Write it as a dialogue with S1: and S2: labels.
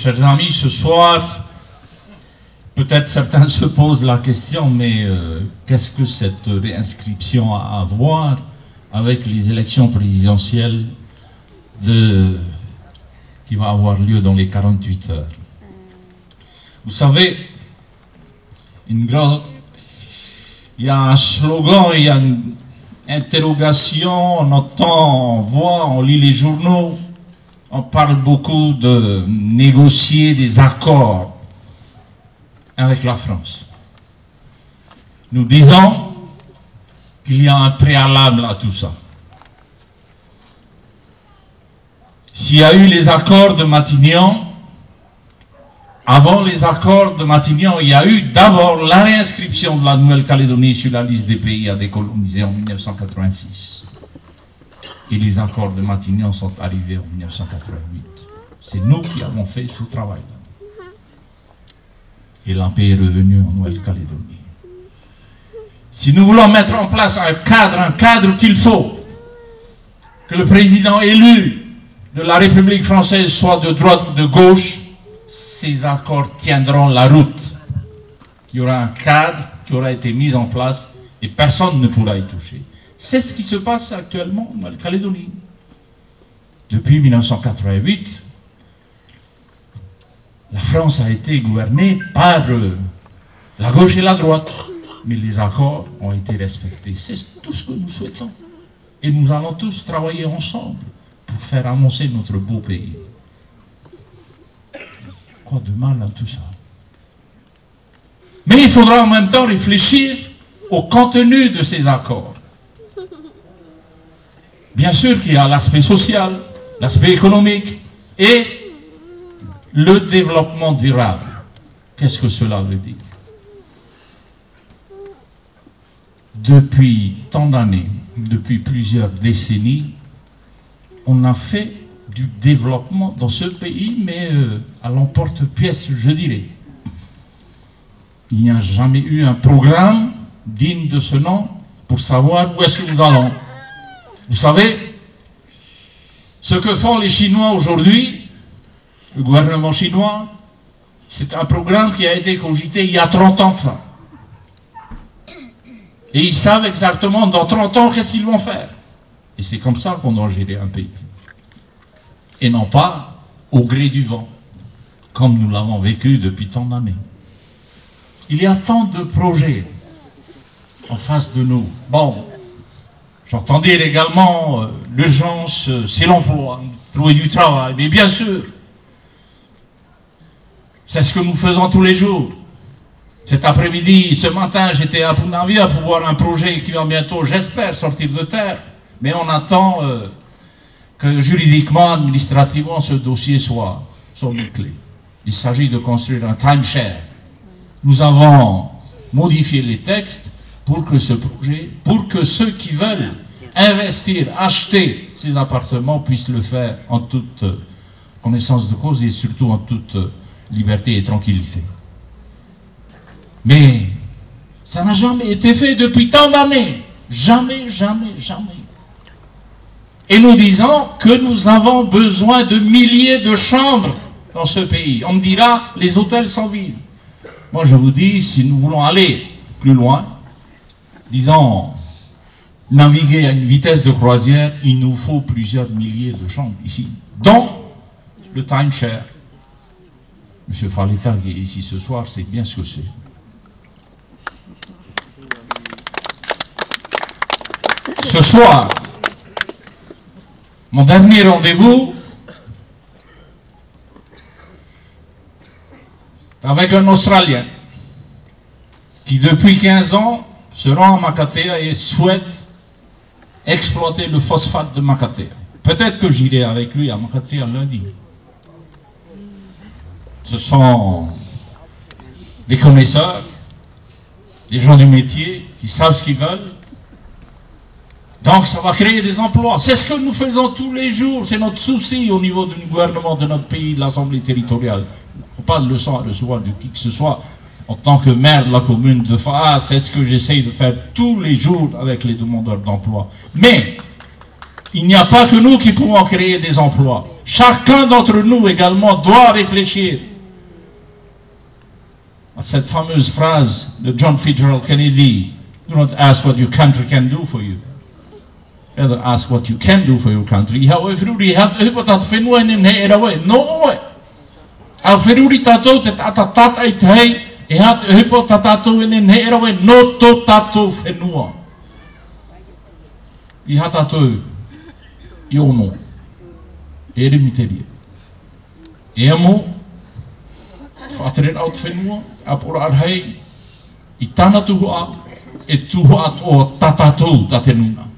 S1: Chers amis, ce soir, peut-être certains se posent la question, mais qu'est-ce que cette réinscription a à voir avec les élections présidentielles qui vont avoir lieu dans les 48 heures? Vous savez, il y a un slogan, il y a une interrogation, on entend, on voit, on lit les journaux, on parle beaucoup de négocier des accords avec la France. Nous disons qu'il y a un préalable à tout ça. S'il y a eu les accords de Matignon, avant les accords de Matignon, il y a eu d'abord la réinscription de la Nouvelle-Calédonie sur la liste des pays à décoloniser en 1986. Et les accords de Matignon sont arrivés en 1988. C'est nous qui avons fait ce travail-là. Et la paix est revenue en Nouvelle-Calédonie. Si nous voulons mettre en place un cadre qu'il faut, que le président élu de la République française soit de droite ou de gauche, ces accords tiendront la route. Il y aura un cadre qui aura été mis en place et personne ne pourra y toucher. C'est ce qui se passe actuellement en Nouvelle-Calédonie. Depuis 1988, la France a été gouvernée par la gauche et la droite. Mais les accords ont été respectés. C'est tout ce que nous souhaitons. Et nous allons tous travailler ensemble pour faire avancer notre beau pays. Quoi de mal à tout ça? Mais il faudra en même temps réfléchir au contenu de ces accords. Bien sûr qu'il y a l'aspect social, l'aspect économique et le développement durable. Qu'est-ce que cela veut dire? Depuis tant d'années, depuis plusieurs décennies, on a fait du développement dans ce pays, mais à l'emporte-pièce, je dirais. Il n'y a jamais eu un programme digne de ce nom pour savoir où est-ce que nous allons. Vous savez, ce que font les Chinois aujourd'hui, le gouvernement chinois, c'est un programme qui a été cogité il y a 30 ans de ça. Et ils savent exactement dans 30 ans qu'est-ce qu'ils vont faire. Et c'est comme ça qu'on doit gérer un pays. Et non pas au gré du vent, comme nous l'avons vécu depuis tant d'années. Il y a tant de projets en face de nous. Bon, j'entends dire également l'urgence, c'est l'emploi, trouver du travail. Mais bien sûr, c'est ce que nous faisons tous les jours. Cet après-midi, ce matin, j'étais à Punavia pour voir un projet qui va bientôt, j'espère, sortir de terre. Mais on attend que juridiquement, administrativement, ce dossier soit bouclé. Il s'agit de construire un timeshare. Nous avons modifié les textes pour que ce projet, pour que ceux qui veulent investir, acheter ces appartements puissent le faire en toute connaissance de cause et surtout en toute liberté et tranquillité. Mais ça n'a jamais été fait depuis tant d'années. Jamais, jamais, jamais. Et nous disons que nous avons besoin de milliers de chambres dans ce pays. On me dira, les hôtels sont vides. Moi je vous dis, si nous voulons aller plus loin, disons, naviguer à une vitesse de croisière, il nous faut plusieurs milliers de chambres ici. Dont le timeshare. M. Faleta qui est ici ce soir, c'est bien ce que c'est. Ce soir, mon dernier rendez-vous avec un Australien qui depuis 15 ans se rend à Makatea et souhaite exploiter le phosphate de Makatea. Peut-être que j'irai avec lui à Makatea lundi. Ce sont des connaisseurs, des gens du métier qui savent ce qu'ils veulent. Donc ça va créer des emplois. C'est ce que nous faisons tous les jours. C'est notre souci au niveau du gouvernement de notre pays, de l'Assemblée territoriale. Pas de leçon à recevoir de qui que ce soit. En tant que maire de la commune de Faa, c'est ce que j'essaye de faire tous les jours avec les demandeurs d'emploi. Mais Il n'y a pas que nous qui pouvons créer des emplois. Chacun d'entre nous également doit réfléchir à cette fameuse phrase de John Fitzgerald Kennedy. Do not ask what your country can do for you. Rather ask what you can do for your country. No. A whiruri tātou te tata i te hei, e hat e hipo tātou ene ne erawe no tō tātou whenua. I hatatou, i ono, e rimiteria. E amo, whaateren au te whenua, apora arhei, i tāna tuhu a, e tuhu at o tātou tā te nuna.